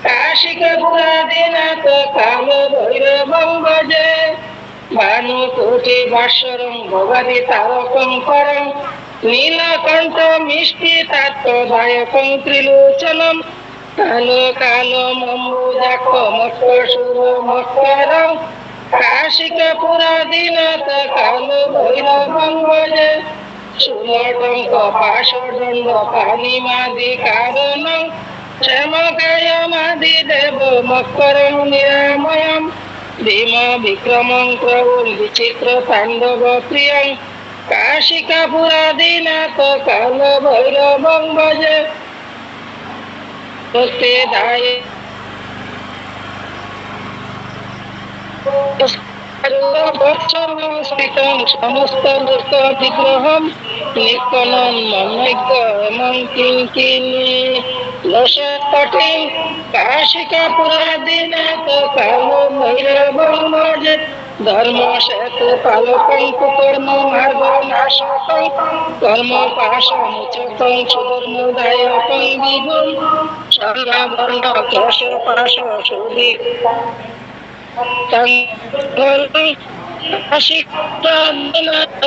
কাশিকাপুরাদিনাথ কাল ভৈরবং ভজে ভানুকোটি ভাস্বরং ভগবতী তারকং করং নীলকণ্ঠ মিষ্টি তাত্ত্বদায়কং ত্রিলোচনম কালো কালো মম্বুজাক্ষ মৎস্যসুর মৎস্যরং কাশিকাপুরাদিনাথ কাল ভৈরবং ভজে সুরটঙ্ক পাশদণ্ড পানিমাদি কারণং क्षमकायमादि देव मकरं निरामयं भीम विक्रमं प्रभुं विचित्र ताण्डव प्रियं काशिकापुरादिनाथ काल भैरवं भजे स्वस्ति दाय स्थितं समस्त दुष्ट विग्रहं निकनं मन्यगमं किङ्किणी लसत्पटिं काशिकापुरादिनाथ कालो भैरवं भजे धर्म सेतु पालकं कुकर्म मार्ग नाशकं कर्म पाशमुचकं सुधर्मदायकं विभुं सर्ववर्ण केश पाश सुधि काशिकापुरादिनाथ